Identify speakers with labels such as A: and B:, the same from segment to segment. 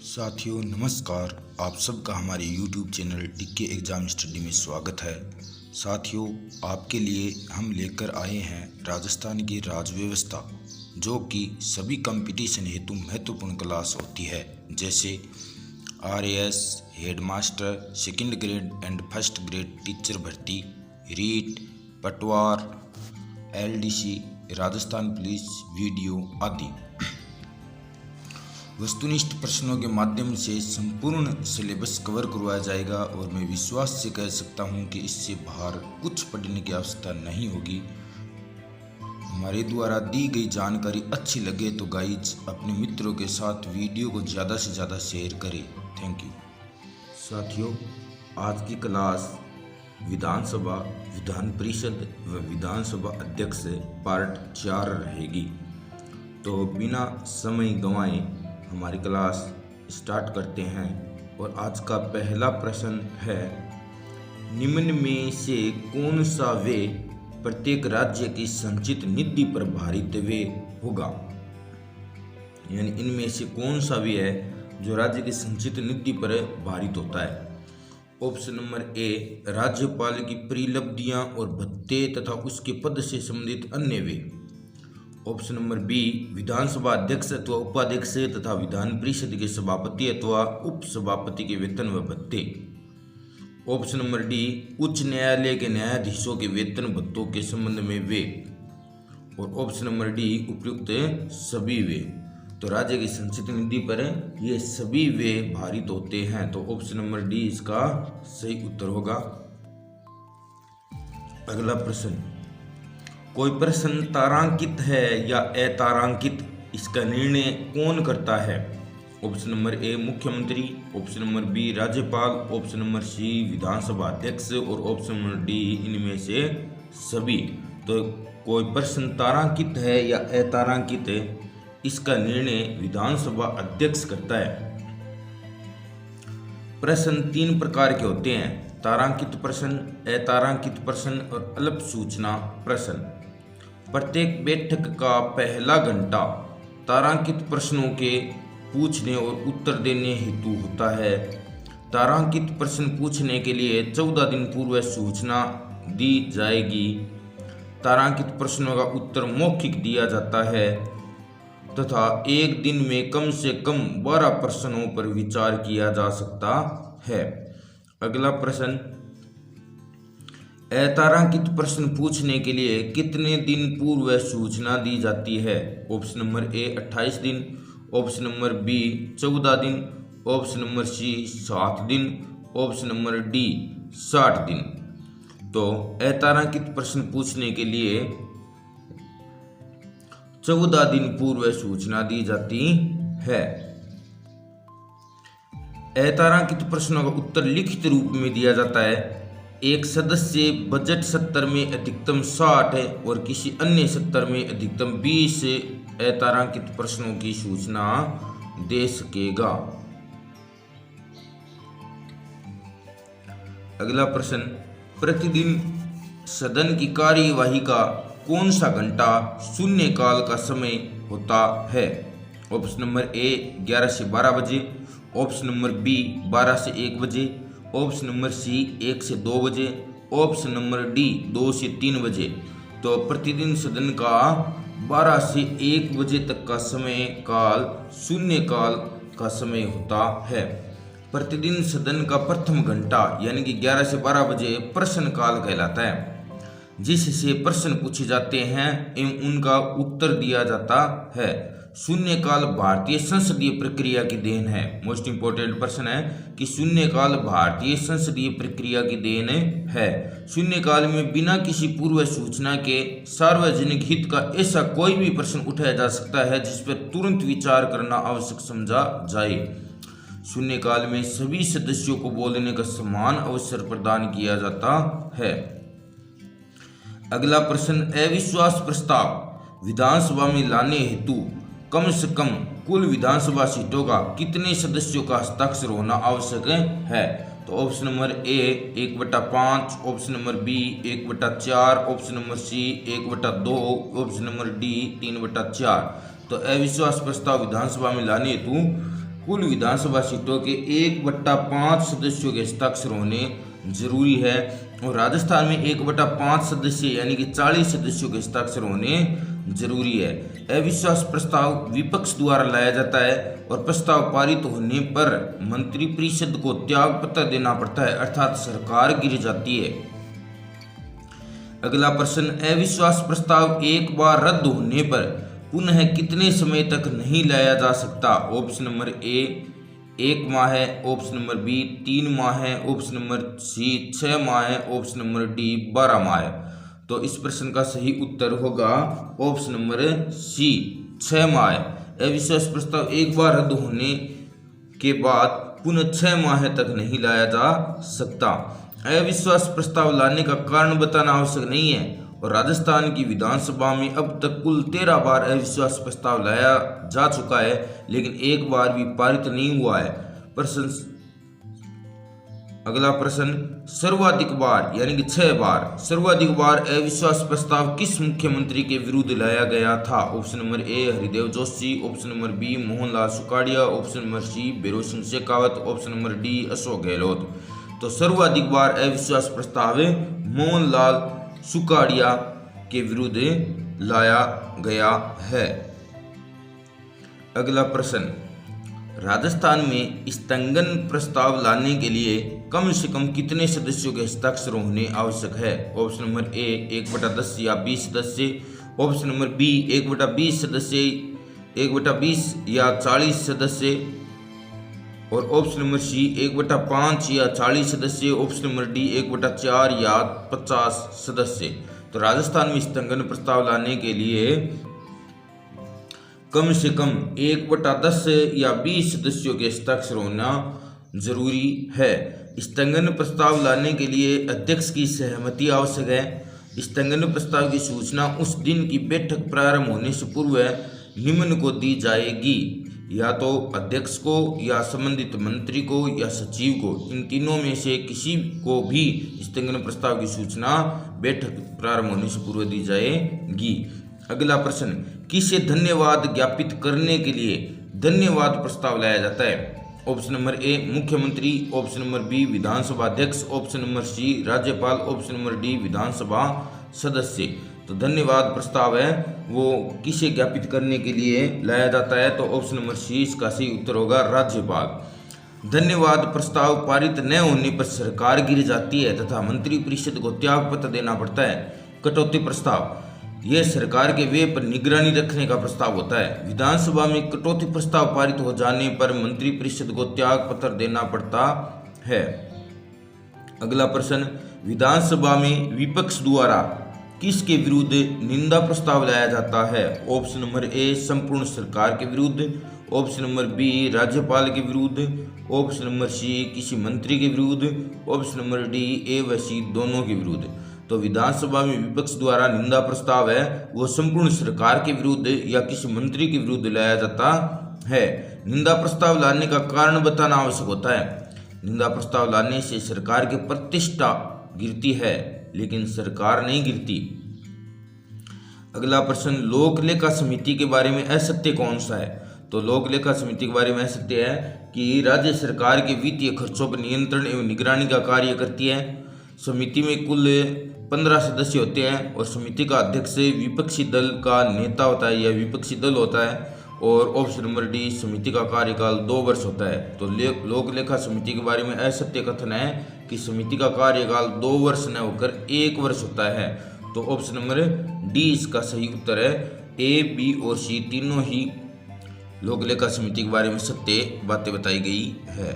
A: साथियों नमस्कार। आप सबका हमारे YouTube चैनल टिक्के एग्ज़ाम स्टडी में स्वागत है। साथियों आपके लिए हम लेकर आए हैं राजस्थान की राज्य व्यवस्था, जो कि सभी कंपटीशन हेतु महत्वपूर्ण क्लास होती है, जैसे RAS, headmaster, second grade and first grade teacher भर्ती, रीट, पटवार, LDC, राजस्थान पुलिस, वीडियो आदि। वस्तुनिष्ठ प्रश्नों के माध्यम से संपूर्ण सिलेबस कवर करवाया जाएगा और मैं विश्वास से कह सकता हूं कि इससे बाहर कुछ पढ़ने की आवश्यकता नहीं होगी। हमारे द्वारा दी गई जानकारी अच्छी लगे तो गाइज अपने मित्रों के साथ वीडियो को ज़्यादा से ज़्यादा शेयर करें। Thank you. साथियों आज की क्लास विधानसभा, विधान परिषद व विधानसभा अध्यक्ष पार्ट 4 रहेगी। तो बिना समय गंवाए हमारी क्लास स्टार्ट करते हैं और आज का पहला प्रश्न है, निम्न में से कौन सा व्यय प्रत्येक राज्य की संचित निधि पर भारित व्यय होगा। यानी इनमें से कौन सा व्यय है जो राज्य की संचित निधि पर भारित होता है। ऑप्शन नंबर ए राज्यपाल की परिलब्धियां और भत्ते तथा उसके पद से संबंधित अन्य व्यय। ऑप्शन नंबर बी विधानसभा अध्यक्ष अथवा उपाध्यक्ष तथा विधान परिषद के सभापति अथवा उप सभापति के वेतन व भत्ते। ऑप्शन नंबर डी उच्च न्यायालय के न्यायाधीशों के वेतन भत्तों के संबंध में वे। और ऑप्शन नंबर डी उपयुक्त सभी वे। तो राज्य की संचित निधि पर ये सभी वे भारित होते हैं। तो ऑप्शन नंबर डी इसका सही उत्तर होगा। अगला प्रश्न, कोई प्रश्न तारांकित है या अतारांकित, इसका निर्णय कौन करता है। ऑप्शन नंबर ए मुख्यमंत्री, ऑप्शन नंबर बी राज्यपाल, ऑप्शन नंबर सी विधानसभा अध्यक्ष और ऑप्शन नंबर डी इनमें से सभी। तो कोई प्रश्न तारांकित है या अतारांकित है, इसका निर्णय विधानसभा अध्यक्ष करता है। प्रश्न 3 प्रकार के होते हैं, तारांकित प्रश्न, अतारांकित प्रश्न और अल्प सूचना प्रश्न। प्रत्येक बैठक का पहला घंटा तारांकित प्रश्नों के पूछने और उत्तर देने हेतु होता है। तारांकित प्रश्न पूछने के लिए 14 दिन पूर्व सूचना दी जाएगी। तारांकित प्रश्नों का उत्तर मौखिक दिया जाता है तथा एक दिन में कम से कम 12 प्रश्नों पर विचार किया जा सकता है। अगला प्रश्न, अतारांकित प्रश्न पूछने के लिए कितने दिन पूर्व सूचना दी जाती है। ऑप्शन नंबर ए 28 दिन, ऑप्शन नंबर बी 14 दिन, ऑप्शन नंबर सी 7 दिन, ऑप्शन नंबर डी 60 दिन। तो अतारांकित प्रश्न पूछने के लिए 14 दिन पूर्व सूचना दी जाती है। अतारांकित प्रश्नों का उत्तर लिखित रूप में दिया जाता है। एक सदस्य बजट सत्र में अधिकतम 60 है और किसी अन्य सत्र में अधिकतम 20 अतारांकित प्रश्नों की सूचना दे सकेगा। अगला प्रश्न, प्रतिदिन सदन की कार्यवाही का कौन सा घंटा शून्यकाल का समय होता है। ऑप्शन नंबर ए 11 से 12 बजे, ऑप्शन नंबर बी 12 से 1 बजे, ऑप्शन नंबर सी 1 से 2 बजे, ऑप्शन नंबर डी 2 से 3 बजे। तो प्रतिदिन सदन का 12 से 1 बजे तक का समय काल शून्यकाल का समय होता है। प्रतिदिन सदन का प्रथम घंटा यानी कि 11 से 12 बजे प्रश्न काल कहलाता है, जिससे प्रश्न पूछे जाते हैं एवं उनका उत्तर दिया जाता है। शून्यकाल भारतीय संसदीय प्रक्रिया की देन है। मोस्ट इंपोर्टेंट प्रश्न है कि शून्यकाल भारतीय संसदीय प्रक्रिया की देन है। शून्यकाल में बिना किसी पूर्व सूचना के सार्वजनिक हित का ऐसा कोई भी प्रश्न उठाया जा सकता है जिस पर तुरंत विचार करना आवश्यक समझा जाए। शून्यकाल में सभी सदस्यों को बोलने का समान अवसर प्रदान किया जाता है। अगला प्रश्न, अविश्वास प्रस्ताव विधानसभा में लाने हेतु कम से कम कुल विधानसभा सीटों का कितने सदस्यों का हस्ताक्षर होना आवश्यक है। तो option number A 1/5, option number B 1/4, option number C 1/2, option number D 3/4। तो अविश्वास प्रस्ताव विधानसभा में लाने हेतु कुल विधानसभा सीटों के 1/5 सदस्यों के हस्ताक्षर होने जरूरी है और राजस्थान में 1/5 सदस्य यानी कि 40 सदस्यों के हस्ताक्षर होने जरूरी है। अविश्वास प्रस्ताव विपक्ष द्वारा लाया जाता है और प्रस्ताव पारित होने पर मंत्रिपरिषद को त्याग पत्र देना पड़ता है, अर्थात सरकार गिर जाती है। अगला प्रश्न, अविश्वास प्रस्ताव एक बार रद्द होने पर पुनः कितने समय तक नहीं लाया जा सकता? ऑप्शन नंबर ए 1 माह है, ऑप्शन नंबर बी 3 माह है, ऑप्शन नंबर सी 6 माह है, ऑप्शन नंबर डी 12 माह है। तो इस प्रश्न का सही उत्तर होगा ऑप्शन नंबर सी 6 माह है। अविश्वास प्रस्ताव एक बार रद्द होने के बाद पुनः 6 माह तक नहीं लाया जा सकता। अविश्वास प्रस्ताव लाने का कारण बताना आवश्यक नहीं है और राजस्थान की विधानसभा में अब तक कुल 13 बार अविश्वास प्रस्ताव लाया जा चुका है, लेकिन एक बार भी पारित नहीं हुआ है। अगला प्रश्न, सर्वाधिक बार यानी कि 6 बार सर्वाधिक बार अविश्वास प्रस्ताव किस मुख्यमंत्री के विरुद्ध लाया गया था? Option number A Haridev Joshi, option number B Mohanlal Sukhadia, option number C Bhairon Singh Shekhawat, option number D Ashok Gehlot. तो सर्वाधिक बार अविश्वास प्रस्ताव मोहनलाल सुखाड़िया के विरुद्ध लाया गया है। अगला प्रश्न, राजस्थान में स्थगन प्रस्ताव लाने के लिए कम से कम कितने सदस्यों के हस्ताक्षर होने आवश्यक है? ऑप्शन नंबर ए 1/10 या 20 सदस्य, ऑप्शन नंबर बी 1/20 सदस्य, 1/20 या 40 सदस्य और ऑप्शन नंबर सी 1/5 या 40 सदस्य, ऑप्शन नंबर डी 1/4 या 50 सदस्य। तो राजस्थान में स्थगन प्रस्ताव लाने के लिए कम से कम 1/10 या 20 सदस्यों के हस्ताक्षर होना जरूरी है। स्थगन प्रस्ताव लाने के लिए अध्यक्ष की सहमति आवश्यक है। स्थगन प्रस्ताव की सूचना उस दिन की बैठक प्रारंभ होने से पूर्व निम्न को दी जाएगी, या तो अध्यक्ष को या संबंधित मंत्री को या सचिव को, इन तीनों में से किसी को भी स्थगन प्रस्ताव की सूचना बैठक प्रारंभ होने से पूर्व दी जाएगी। अगला प्रश्न, किसे धन्यवाद ज्ञापित करने के लिए धन्यवाद प्रस्ताव लाया जाता है? ऑप्शन नंबर ए मुख्यमंत्री, ऑप्शन नंबर बी विधानसभा अध्यक्ष, ऑप्शन नंबर सी राज्यपाल, ऑप्शन नंबर डी विधानसभा सदस्य। तो धन्यवाद प्रस्ताव है वो किसे ज्ञापित करने के लिए लाया जाता है? तो ऑप्शन नंबर सी इसका सही उत्तर होगा राज्यपाल। धन्यवाद प्रस्ताव पारित न होने पर सरकार गिर जाती है तथा मंत्रिपरिषद को त्याग पत्र देना पड़ता है। कटौती प्रस्ताव, यह सरकार के व्यय पर निगरानी रखने का प्रस्ताव होता है। विधानसभा में कटौती प्रस्ताव पारित हो जाने पर मंत्रिपरिषद को त्याग पत्र देना पड़ता है। अगला प्रश्न, विधानसभा में विपक्ष द्वारा किसके विरुद्ध निंदा प्रस्ताव लाया जाता है? ऑप्शन नंबर ए संपूर्ण सरकार के विरुद्ध, ऑप्शन नंबर बी राज्यपाल के विरुद्ध, ऑप्शन नंबर सी किसी मंत्री के विरुद्ध, ऑप्शन नंबर डी ए व सी दोनों के विरुद्ध। तो विधानसभा में विपक्ष द्वारा निंदा प्रस्ताव है वो संपूर्ण सरकार के विरुद्ध या किसी मंत्री के विरुद्ध लाया जाता है। निंदा प्रस्ताव लाने का कारण बताना आवश्यक होता है। निंदा प्रस्ताव लाने से सरकार की प्रतिष्ठा गिरती है लेकिन सरकार नहीं गिरती। अगला प्रश्न, लोक लेखा समिति के बारे में असत्य कौन सा है? तो लोक लेखा समिति के बारे में असत्य है कि राज्य सरकार के वित्तीय खर्चों पर नियंत्रण एवं निगरानी का कार्य करती है। समिति में कुल 15 सदस्य होते हैं और समिति का अध्यक्ष विपक्षी दल का नेता होता है या विपक्षी दल होता है। और ऑप्शन नंबर डी समिति का कार्यकाल 2 वर्ष होता है। तो लोक लेखा समिति के बारे में असत्य कथन है कि समिति का कार्यकाल 2 वर्ष न होकर 1 वर्ष होता है। तो ऑप्शन नंबर डी इसका सही उत्तर है। ए, बी और सी तीनों ही लोक लेखा समिति के बारे में सत्य बातें बताई गई है।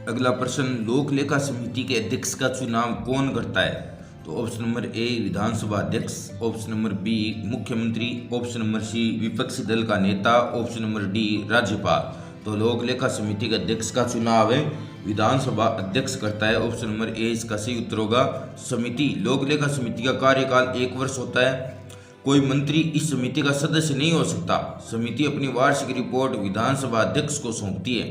A: अगला प्रश्न, लोक लेखा समिति के अध्यक्ष का चुनाव कौन करता है? तो ऑप्शन नंबर ए विधानसभा अध्यक्ष, ऑप्शन नंबर बी मुख्यमंत्री, ऑप्शन नंबर सी विपक्षी दल का नेता, ऑप्शन नंबर डी राज्यपाल। तो लोक लेखा समिति के अध्यक्ष का चुनाव विधानसभा अध्यक्ष करता है। ऑप्शन नंबर ए इसका सही उत्तर होगा समिति। लोक लेखा समिति का कार्यकाल 1 वर्ष होता है। कोई मंत्री इस समिति का सदस्य नहीं हो सकता। समिति अपनी वार्षिक रिपोर्ट विधानसभा अध्यक्ष को सौंपती है।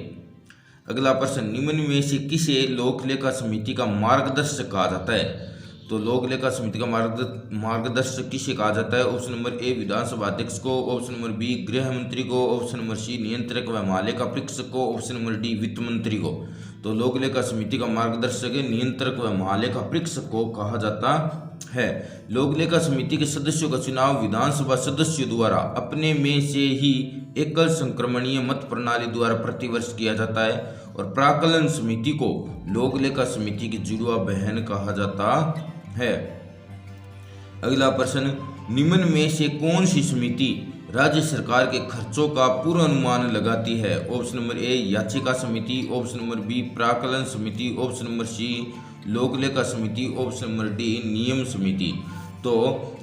A: अगला प्रश्न, निम्न में से किसे लोक लेखा समिति का मार्गदर्शक कहा जाता है? तो लोक लेखा समिति का मार्गदर्शक किसे कहा जाता है? ऑप्शन नंबर ए विधानसभा अध्यक्ष को, ऑप्शन नंबर बी गृह मंत्री को, ऑप्शन नंबर सी नियंत्रक व महालेखा परीक्षक को, ऑप्शन नंबर डी वित्त मंत्री को। तो लोक लेखा समिति का मार्गदर्शक नियंत्रक व महालेखा परीक्षक को कहा जाता है। लोक लेखा समिति के सदस्यों का चुनाव विधानसभा सदस्यों द्वारा अपने में से ही एकल संक्रमणीय मत प्रणाली द्वारा प्रतिवर्ष किया जाता है और प्राक्कलन समिति को लोक लेखा समिति की जुड़वा बहन कहा जाता है। अगला प्रश्न, निम्न में से कौन सी समिति राज्य सरकार के खर्चों का पूर्वानुमान लगाती है? ऑप्शन नंबर ए याचिका समिति, ऑप्शन नंबर बी प्राक्कलन समिति, ऑप्शन नंबर सी लोक लेखा समिति, ऑप्शन नंबर डी नियम समिति। तो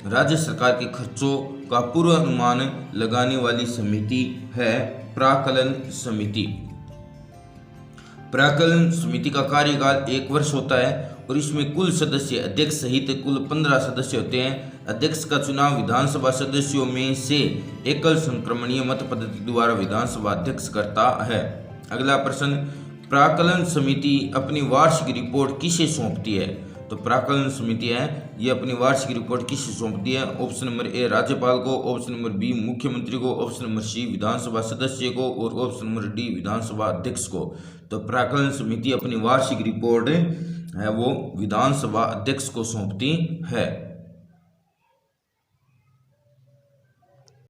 A: राज्य सरकार के खर्चों का पूर्वानुमान लगाने वाली समिति है प्राक्कलन समिति। प्राक्कलन समिति का कार्यकाल 1 वर्ष होता है और इसमें कुल सदस्य अध्यक्ष सहित कुल 15 सदस्य होते हैं। अध्यक्ष का चुनाव विधानसभा सदस्यों में से एकल संक्रमणीय मत पद्धति द्वारा विधानसभा अध्यक्ष करता है। अगला प्रश्न, प्राक्कलन समिति अपनी वार्षिक रिपोर्ट किसे सौंपती है? तो प्राक्कलन समिति है ये अपनी वार्षिक रिपोर्ट किसे सौंपती है? ऑप्शन नंबर ए राज्यपाल को, ऑप्शन नंबर बी मुख्यमंत्री को, ऑप्शन नंबर सी विधानसभा सदस्य को और ऑप्शन नंबर डी विधानसभा अध्यक्ष को। तो प्राक्कलन समिति अपनी वार्षिक रिपोर्ट है वो विधानसभा अध्यक्ष को सौंपती है।